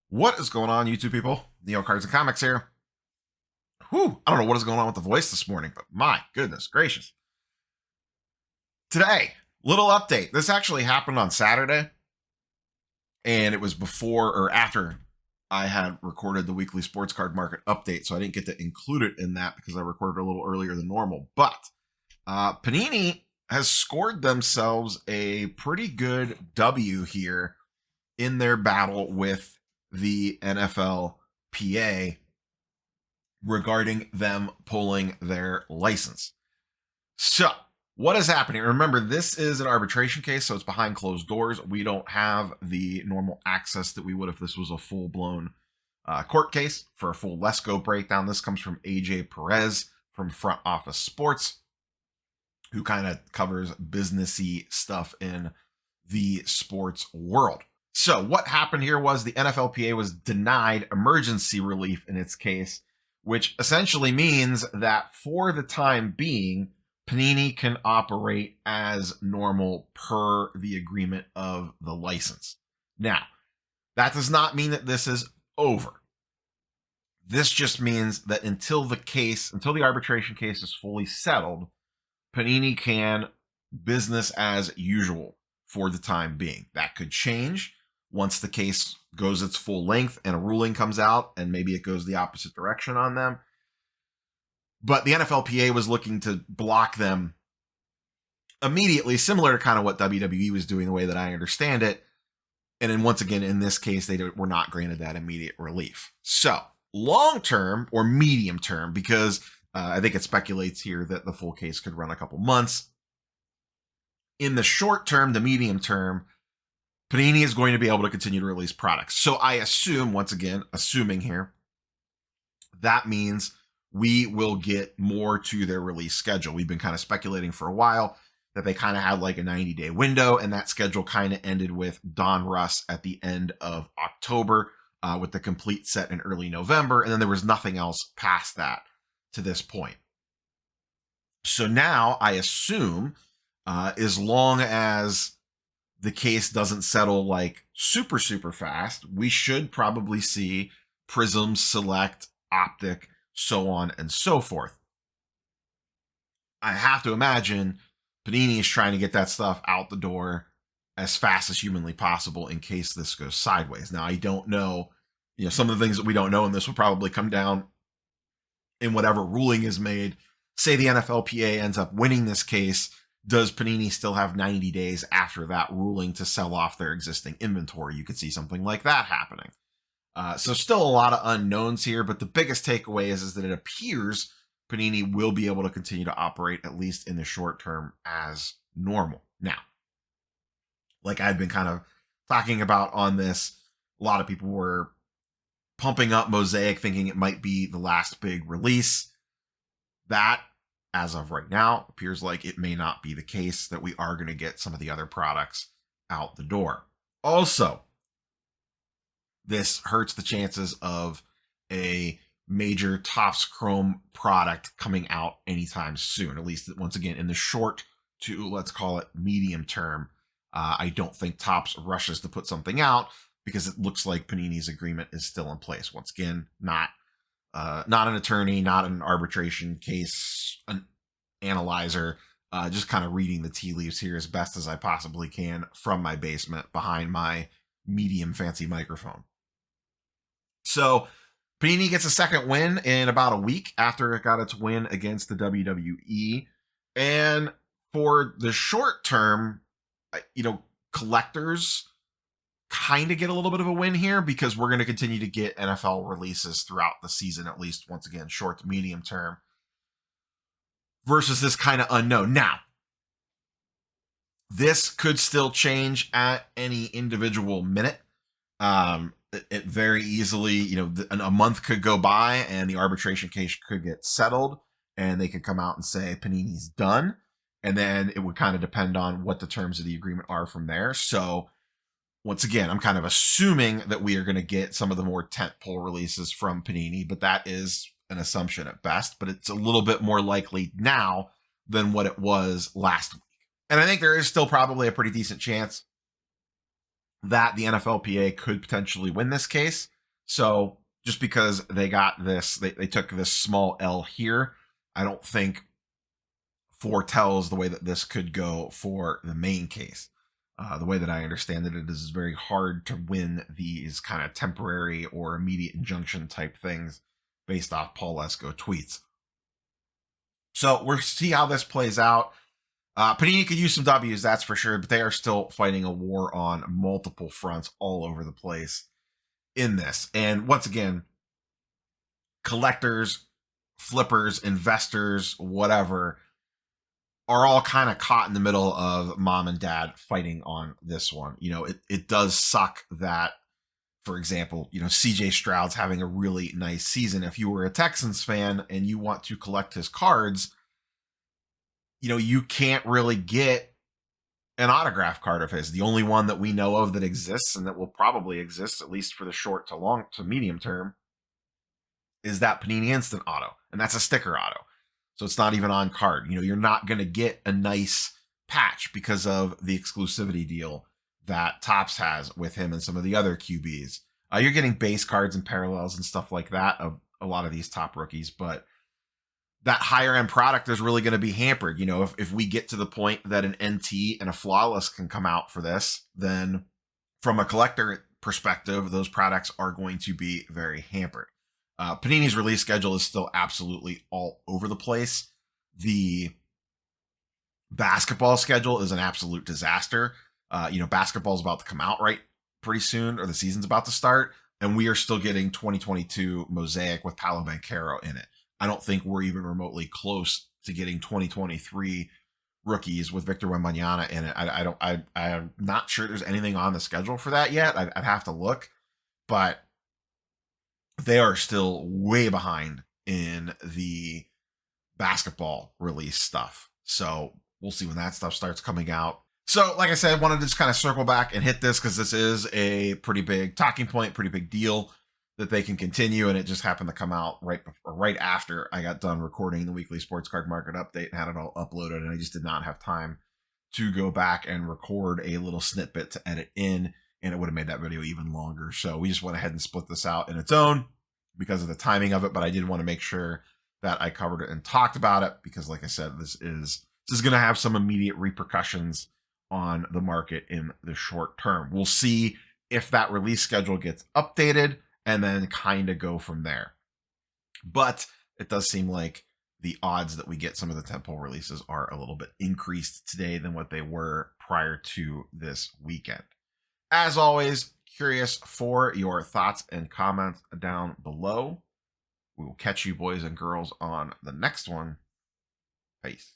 What is going on, YouTube people? Neo Cards and Comics here. Whew, I don't know what is going on with the voice this morning, but my goodness gracious. Today, little update. This actually happened on Saturday, and it was before or after I had recorded the weekly sports card market update, so I didn't get to include it in that because I recorded a little earlier than normal. But Panini has scored themselves a pretty good W here in their battle with the NFLPA regarding them pulling their license. So, what is happening? Remember, this is an arbitration case, so it's behind closed doors. We don't have the normal access that we would if this was a full-blown court case. For a full Let's Go breakdown, this comes from AJ Perez from Front Office Sports, who kind of covers businessy stuff in the sports world. So what happened here was the NFLPA was denied emergency relief in its case, which essentially means that for the time being, Panini can operate as normal per the agreement of the license. Now, that does not mean that this is over. This just means that until the arbitration case is fully settled, Panini can business as usual for the time being. That could change once the case goes its full length and a ruling comes out, and maybe it goes the opposite direction on them. But the NFLPA was looking to block them immediately, similar to kind of what WWE was doing, the way that I understand it. And then once again, in this case, they were not granted that immediate relief. So long term or medium term, because I think it speculates here that the full case could run a couple months. In the short term, the medium term, Panini is going to be able to continue to release products. So I assume, once again, assuming here, that means we will get more to their release schedule. We've been kind of speculating for a while that they kind of had like a 90-day window, and that schedule kind of ended with Don Russ at the end of October with the complete set in early November, and then there was nothing else past that to this point. So now I assume as long as the case doesn't settle like super fast, we should probably see Prizm, Select, Optic, so on and so forth. I have to imagine Panini is trying to get that stuff out the door as fast as humanly possible in case this goes sideways. Now, I don't know, some of the things that we don't know, and this will probably come down in whatever ruling is made. Say the NFLPA ends up winning this case, does Panini still have 90 days after that ruling to sell off their existing inventory? You could see something like that happening. So still a lot of unknowns here, but the biggest takeaway is that it appears Panini will be able to continue to operate, at least in the short term, as normal. Now, like I've been kind of talking about on this, a lot of people were pumping up Mosaic, thinking it might be the last big release. That, as of right now, appears like it may not be the case, that we are going to get some of the other products out the door. Also, this hurts the chances of a major Topps Chrome product coming out anytime soon, at least once again in the short to, let's call it, medium term. I don't think Topps rushes to put something out because it looks like Panini's agreement is still in place. Once again, not an attorney, not an arbitration case, an analyzer, just kind of reading the tea leaves here as best as I possibly can from my basement behind my medium fancy microphone. So Panini gets a second win in about a week after it got its win against the WWE. And for the short term, collectors kind of get a little bit of a win here because we're going to continue to get NFL releases throughout the season, at least once again, short to medium term, versus this kind of unknown. Now, this could still change at any individual minute. It very easily, a month could go by and the arbitration case could get settled and they could come out and say Panini's done. And then it would kind of depend on what the terms of the agreement are from there. So once again, I'm kind of assuming that we are going to get some of the more tentpole releases from Panini, but that is an assumption at best. But it's a little bit more likely now than what it was last week. And I think there is still probably a pretty decent chance that the NFLPA could potentially win this case. So just because they got this, they took this small L here, I don't think foretells the way that this could go for the main case. The way that I understand it, it is very hard to win these kind of temporary or immediate injunction type things based off Paul Lesko tweets. So we'll see how this plays out. Panini could use some W's, that's for sure, but they are still fighting a war on multiple fronts all over the place in this. And once again, collectors, flippers, investors, whatever, are all kind of caught in the middle of mom and dad fighting on this one. You know, it does suck that, for example, you know, CJ Stroud's having a really nice season. If you were a Texans fan and you want to collect his cards, you know, you can't really get an autograph card of his. The only one that we know of that exists and that will probably exist, at least for the short to long to medium term, is that Panini Instant Auto. And that's a sticker auto. So it's not even on card. You know, you're not going to get a nice patch because of the exclusivity deal that Topps has with him and some of the other QBs. You're getting base cards and parallels and stuff like that of a lot of these top rookies, but that higher end product is really going to be hampered. You know, if we get to the point that an NT and a flawless can come out for this, then from a collector perspective, those products are going to be very hampered. Panini's release schedule is still absolutely all over the place. The basketball schedule is an absolute disaster. You know, basketball's about to come out right pretty soon, or the season's about to start, and we are still getting 2022 Mosaic with Paolo Banchero in it. I don't think we're even remotely close to getting 2023 rookies with Victor Wembanyama in it. I'm not sure there's anything on the schedule for that yet. I'd have to look, but they are still way behind in the basketball release stuff. So we'll see when that stuff starts coming out. So, like I said, I wanted to just kind of circle back and hit this because this is a pretty big talking point, pretty big deal that they can continue. And it just happened to come out right after I got done recording the weekly sports card market update and had it all uploaded. And I just did not have time to go back and record a little snippet to edit in, and it would have made that video even longer. So we just went ahead and split this out in its own because of the timing of it. But I did want to make sure that I covered it and talked about it because, like I said, this is going to have some immediate repercussions on the market in the short term. We'll see if that release schedule gets updated and then kind of go from there. But it does seem like the odds that we get some of the tentpole releases are a little bit increased today than what they were prior to this weekend. As always, curious for your thoughts and comments down below. We will catch you boys and girls on the next one. Peace.